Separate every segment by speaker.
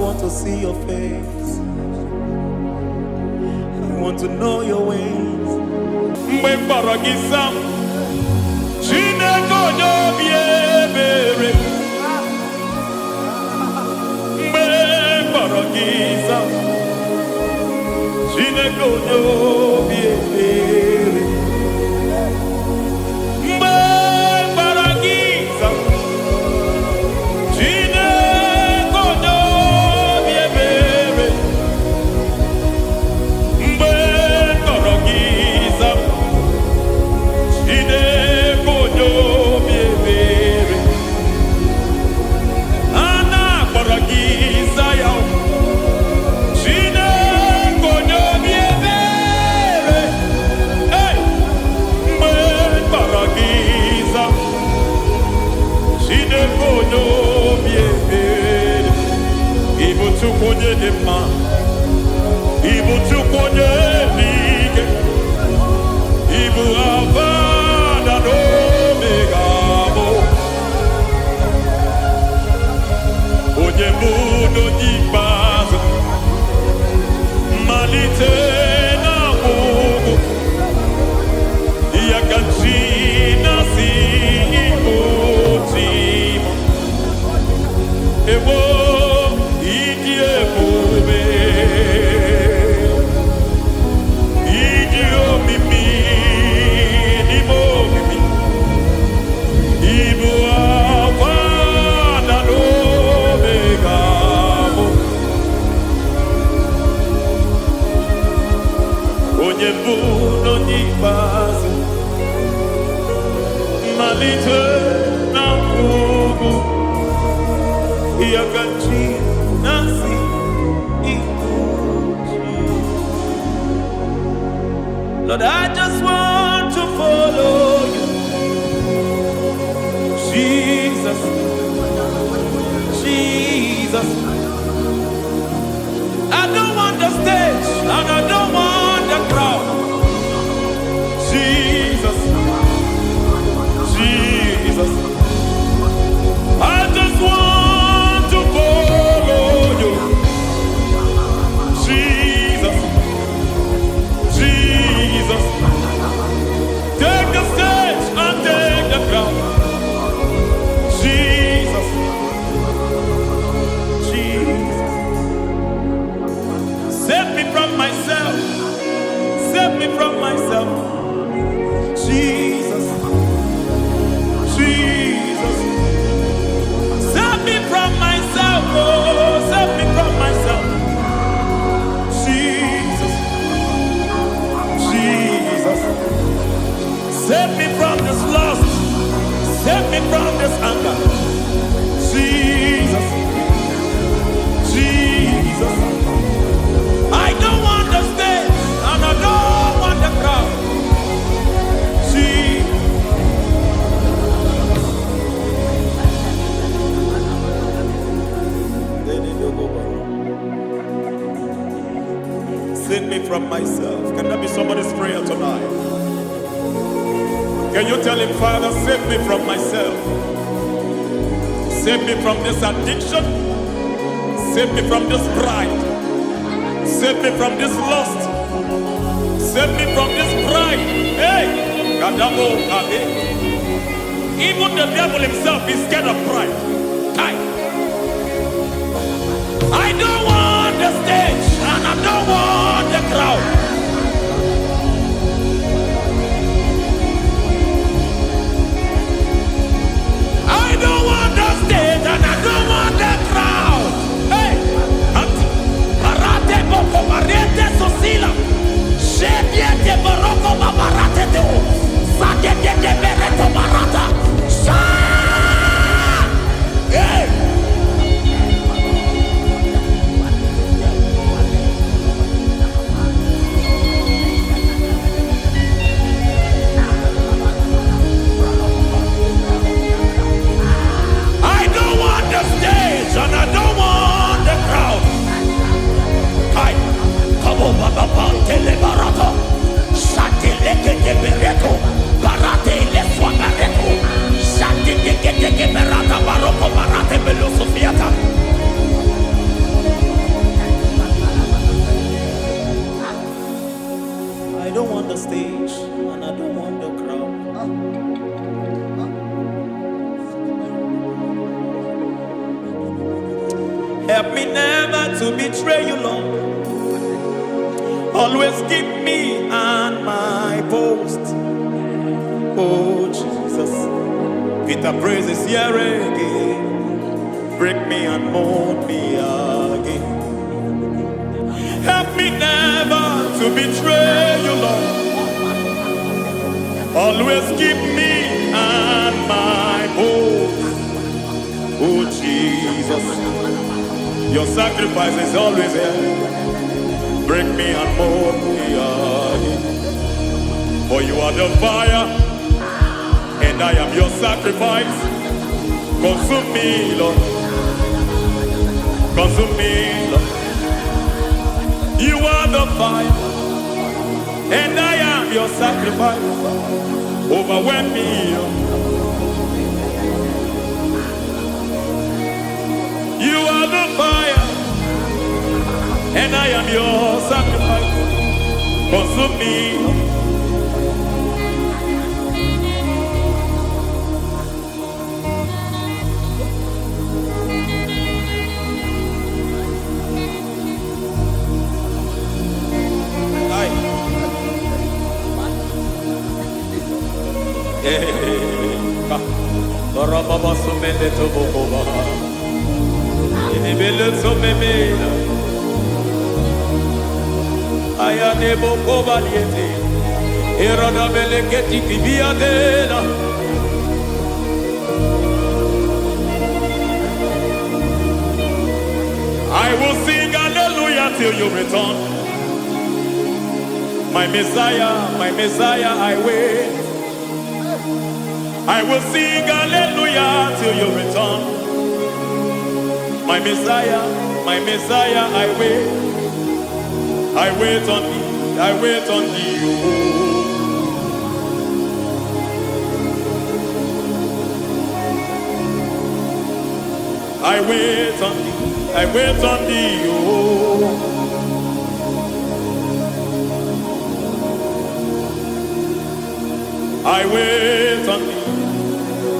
Speaker 1: want to see your face. I want to know your ways. Mgbe mkpọrọ gị sam, Chineke onye obi ebere. Mgbe mkpọrọ gị sam, Chineke onye obi ebere. Mgbe mkpọrọ gị sam, Chineke onye obi ebere. Mgbe mkpọrọ gị sam, Chineke onye obi ebere. A na-akpọrọ gị Zion, Chineke onye obi ebere. Hey! Mgbe mkpọrọ gị Zion, Chineke onye obi ebere. Ị bụ Chukwu onye dị mma, ị bụ Chukwu onye dị ike, ị bụ Alfa na Omega bụ onye bụ n'onye ikpeazụ, mmalite na ọgwụgwụ, ya ka chi na-asị Igbo Timo. Ewo ịdị ebube, ịdị omimi n'ime omimi, ịbụ Alfa na Omega bụ onye bụ n'onye ikpeazụ, mmalite na ọgwụgwụ, ya ka chi na-asị Igbo Timo. Lord, I just want to follow you, Jesus, Jesus. I don't want the stage and I don't want the crowd. Jesus, Jesus. I just want to follow you, Jesus, Jesus. Take the stage and take the crown. Jesus, Jesus. Save me from myself. Save me from myself. Jesus, Jesus. Save me from myself. Oh, save me from myself. Jesus, Jesus. Save me from this lust. Save me from this anger. Jesus, Jesus. I don't want the stage and I don't want the crowd. Jesus. Save me from myself. Can that be somebody's prayer tonight? Can you tell him, Father, save me from myself. Save me from this addiction. Save me from this pride. Save me from this lust. Save me from this pride. Hey! Kadabo, Ade. Even the devil himself is scared of pride. I don't want the stage and I don't want the crowd. I don't want the stage and I don't want the crowd. Hey! Barate boko barete sosila. Shediete baroko babarate teo. Sadete bereto barata. Sha! Hey! to betray you, Lord. Always keep me on my post. Oh Jesus, with the praises here again, break me and mold me again. Help me never to betray you, Lord. Always keep me on my post. Oh Jesus, your sacrifice is always here. Break me and mold me again. For you are the fire, and I am your sacrifice. Consume me, Lord. Consume me, Lord. You are the fire, and I am your sacrifice. Overwhelm me, Lord. You are the fire, and I am your sacrifice. Consume me, Lord. I will sing hallelujah till you return. My Messiah, I wait. I will sing hallelujah till you return. My Messiah, I wait. I wait on thee, I wait on thee. Oh. I wait on thee, I wait on thee. Oh. I wait on thee,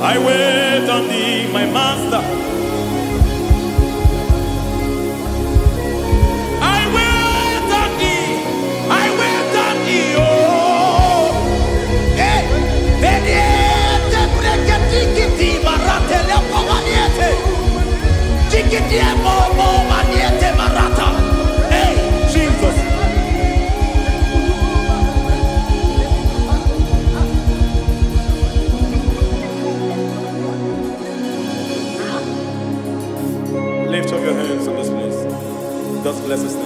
Speaker 1: I wait on thee, my master. I wait on thee, I wait on thee, oh. Hey, veniete, tikiti, barate, lepo maniete. Tikiti, mo, maniete, barata. Hey, Jesus. Lift up your hands in this place. Just bless his name.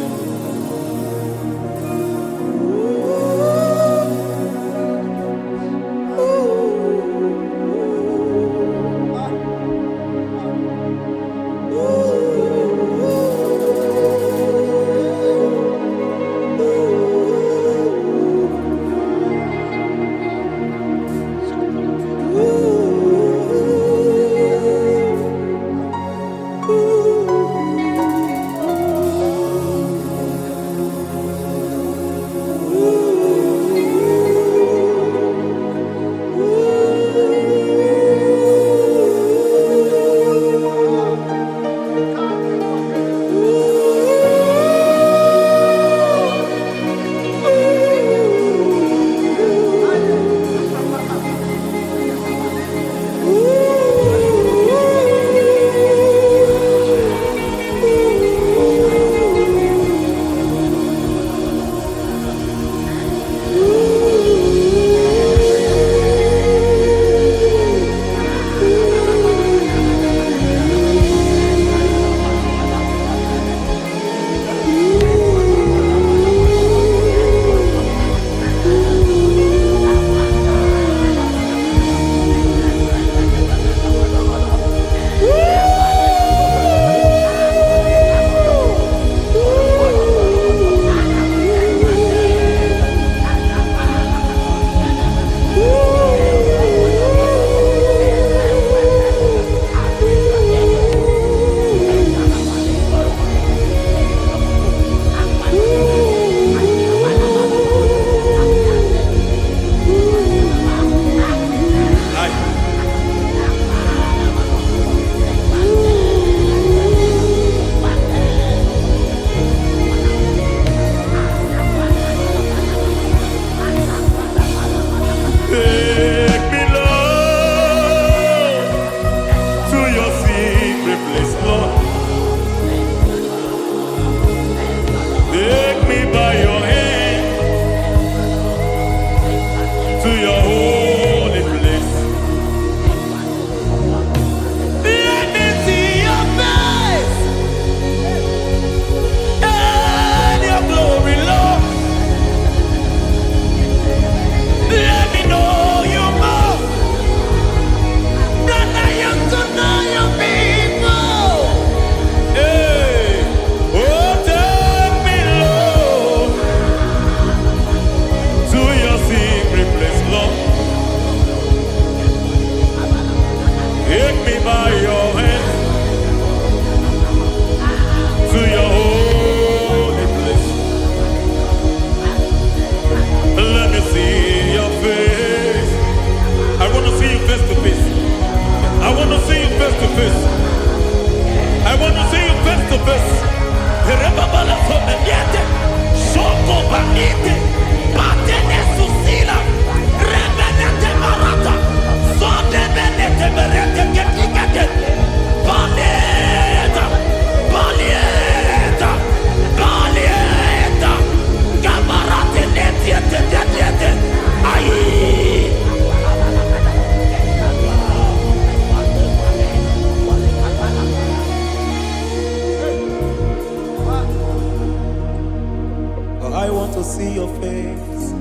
Speaker 1: to see your face.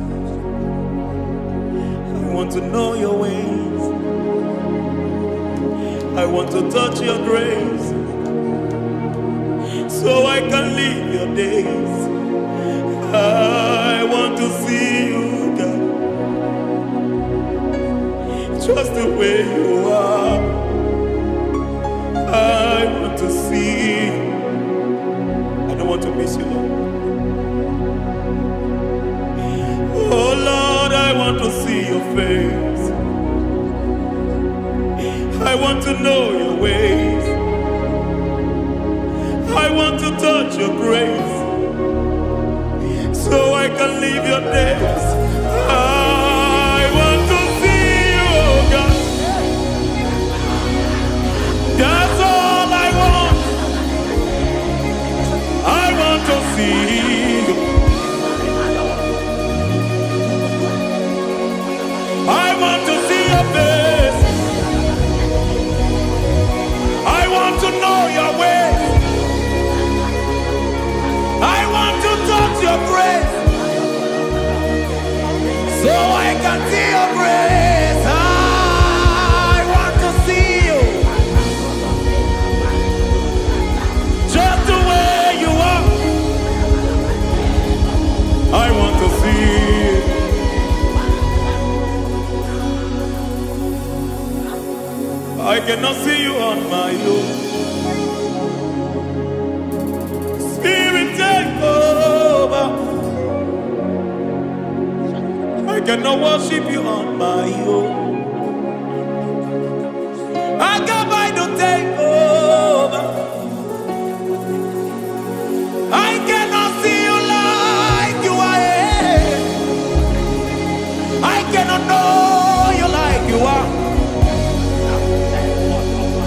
Speaker 1: I want to know your ways. I want to touch your grace, so I can live your days. I want to see you, God, just the way you are. I want to see you. I don't want to miss you, Lord. Oh Lord, I want to see your face. I want to know your ways. I want to touch your grace, so I can live your days. I want to see you, oh God. That's all I want. I want to see you. I want to see your face. I want to know your ways. I want to touch your grace, so I can see your grace. I want to see you, just the way you are. I want to see you. I cannot see you on my own. Spirit, take over. I cannot worship you on my own. I come by to take over. I cannot see you like you are. I cannot know you like you are.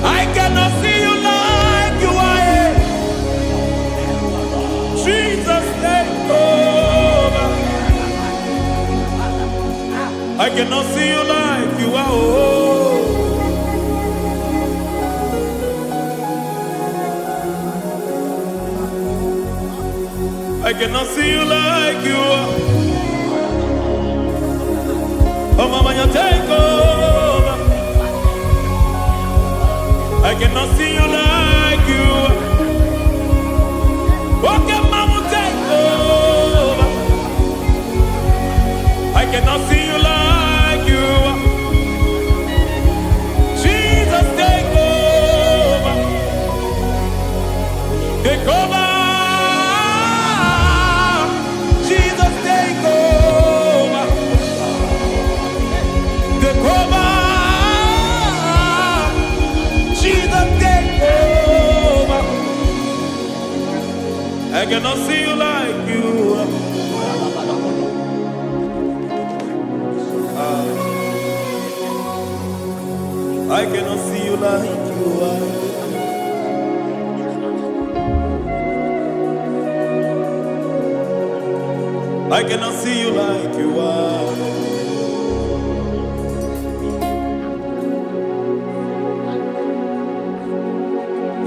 Speaker 1: I cannot see you like you are. Jesus, take over. I cannot see you like you are. Oh. I cannot see you like you are. Oh, Mama, you take over. I cannot see you like you are. Okay, Mama, take over. I cannot see you like you are. Jesus, take over. Take over. Jesus, take over. Take over. Jesus, take over. I cannot see you like you are. I cannot see you like you are. I cannot see you like you are.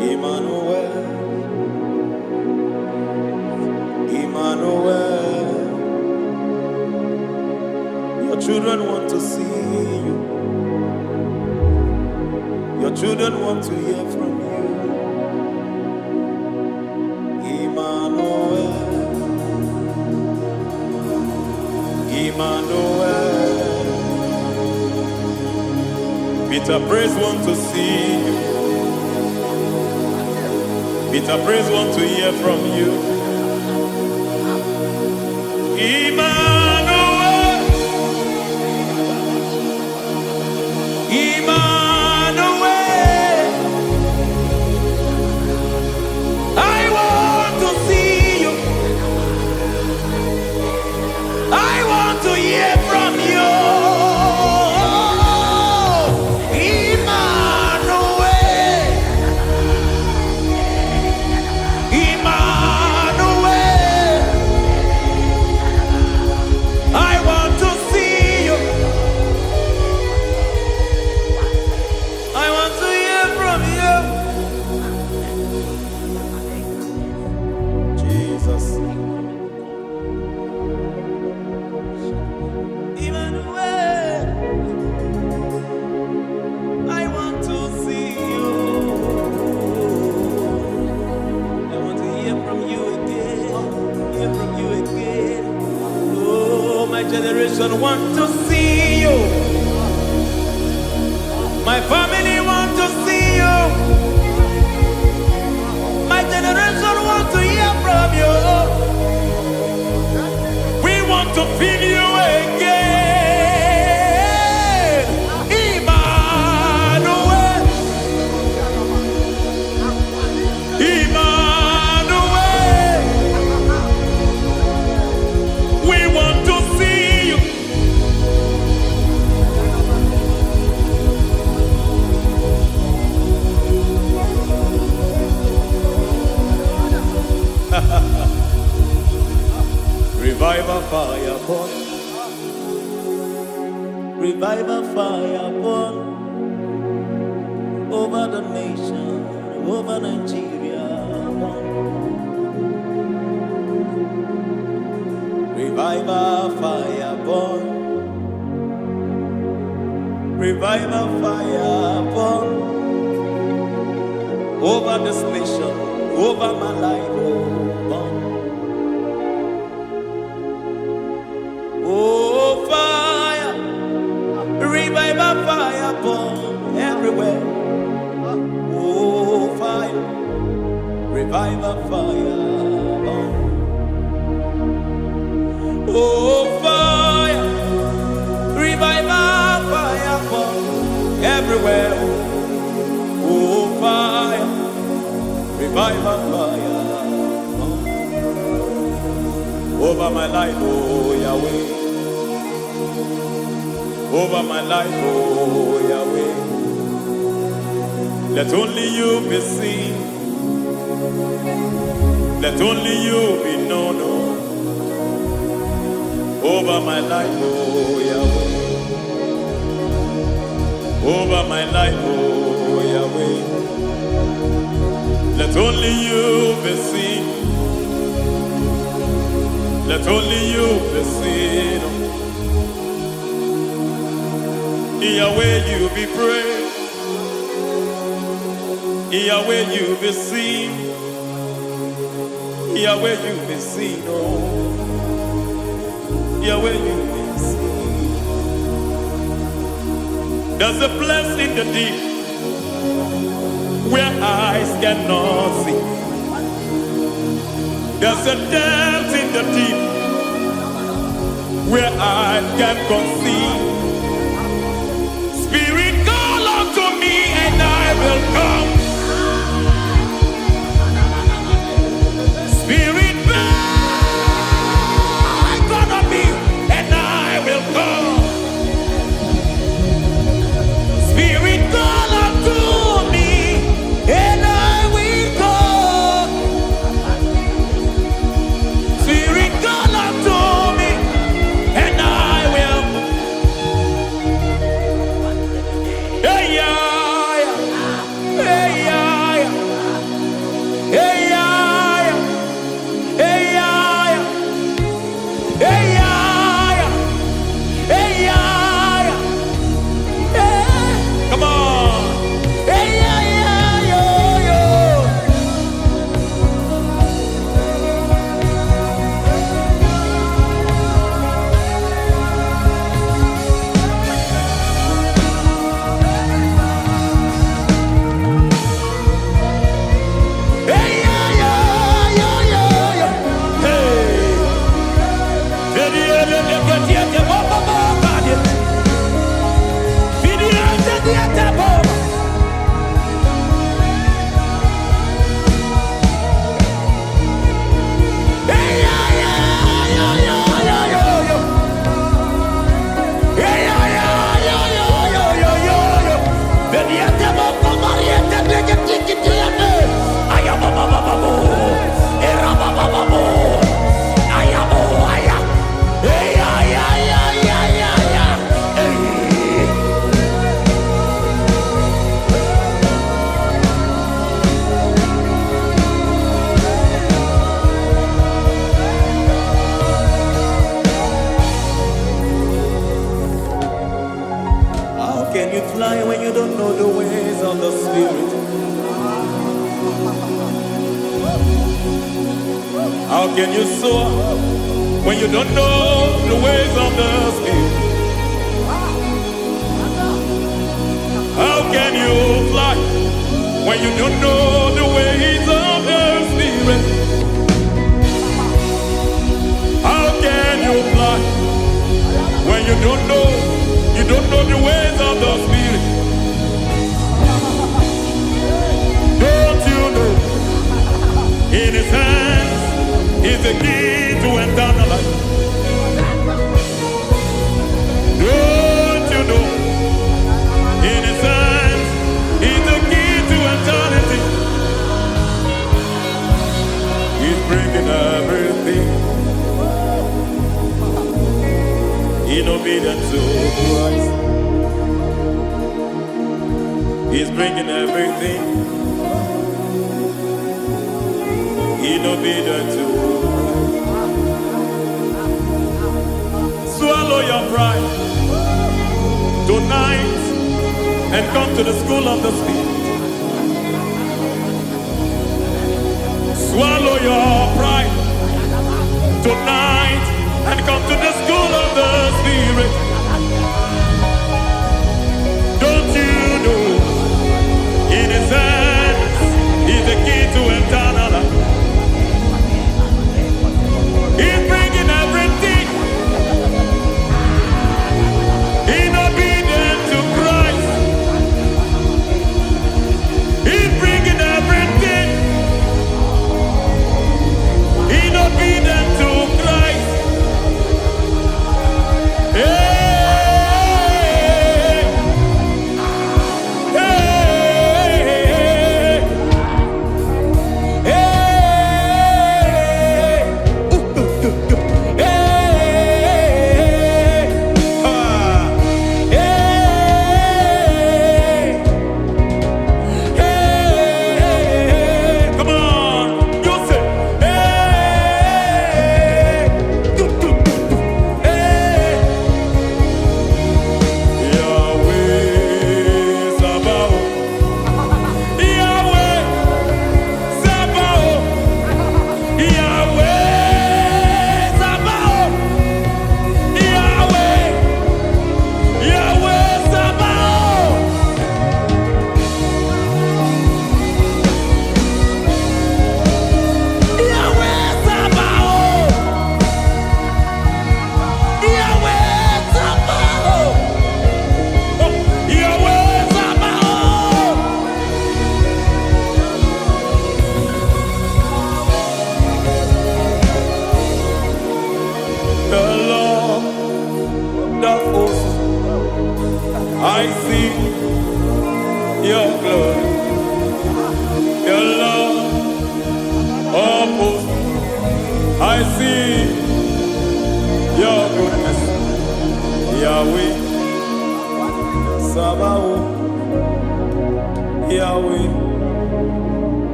Speaker 1: Emmanuel, Emmanuel, your children want to see you. Your children want to hear from you. Emmanuel, Emmanuel. Peter Praise want to see you. Peter Praise want to hear from you. Emmanuel, Emmanuel. I want to see you. I want to hear from you. Emmanuel, Emmanuel. generation want to see you. My family want to see you. My generation want to hear from you. We want to feel you again. Emmanuel. Emmanuel. We want to see you. Revival fire burn. Revival fire burn over the nation, over Nigeria. Burn. Revival fire burn. Revival fire burn over this nation, over my life. Burn. Oh, fire, revival fire burn everywhere. Oh, fire, revival fire burn. Oh, fire, revival fire burn everywhere. Oh, fire, revival fire burn over my life, oh Yahweh. Over my life, oh Yahweh. Let only you be seen. Let only you be known. Over my life, oh Yahweh. Over my life, oh Yahweh. Let only you be seen. Let only you be seen. Yahweh, you be praised. Yahweh, you be seen. Yahweh, you be seen. Oh, Yahweh, you be seen. There's a place in the deep where eyes cannot see. There's a depth in the deep where eyes can conceive. Spirit, call unto me and I will come. Spirit, beg unto me and I will come. Spirit, call unto me and I will come. Spirit, call unto me and I will. Hey, yeah, hey, yeah, hey, yeah, hey, yeah, hey, yeah, hey, yeah, hey. Come on. Hey, yeah, yo, yo. Hey, yeah, yo, yo, yo. Hey. How can you fly when you don't know the ways of the Spirit? How can you soar when you don't know the ways of the Spirit? How can you fly when you don't know the ways of the Spirit? How can you fly when you don't know the ways of the Spirit? Don't you know in His hands is the key to eternal life? Don't you know in His hands is the key to eternity? He's bringing everything in obedience to Christ. He's bringing everything in obedience to Christ. Swallow your pride tonight and come to the school of the Spirit. Swallow your pride tonight and come to the school of the Spirit. Don't you know in His hands is the key to eternal life? He's bringing everything in obedience to Christ. He's bringing everything in obedience to Christ. Hey, hey, hey, hey, come on, you say, Yahweh Sabaoth, Yahweh Sabaoth, Yahweh Sabaoth, Yahweh, Yahweh Sabaoth. Yahweh Sabaoth, Yahweh Sabaoth, Yahweh Sabaoth. The Lord of hosts, I see your glory. The Lord of hosts, I see your goodness. Yahweh Sabaoth, Yahweh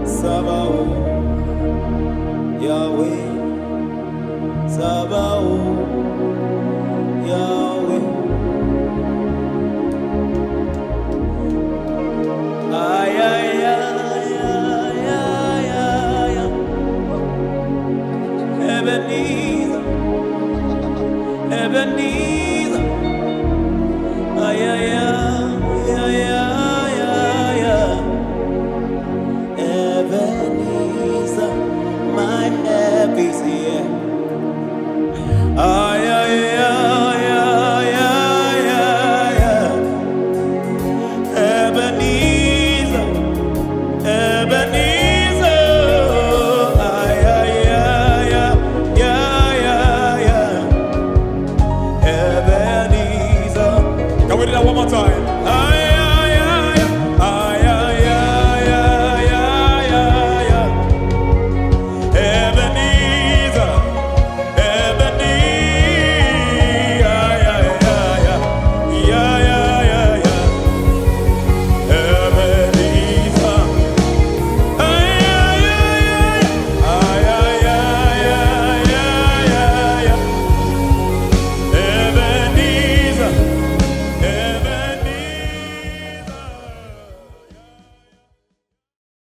Speaker 1: Sabaoth, Yahweh Sabaoth, Yahweh. Ay, ay, ay, ay, ay, ay, ay. Ebenezer, Ebenezer. Ay, ay, ay.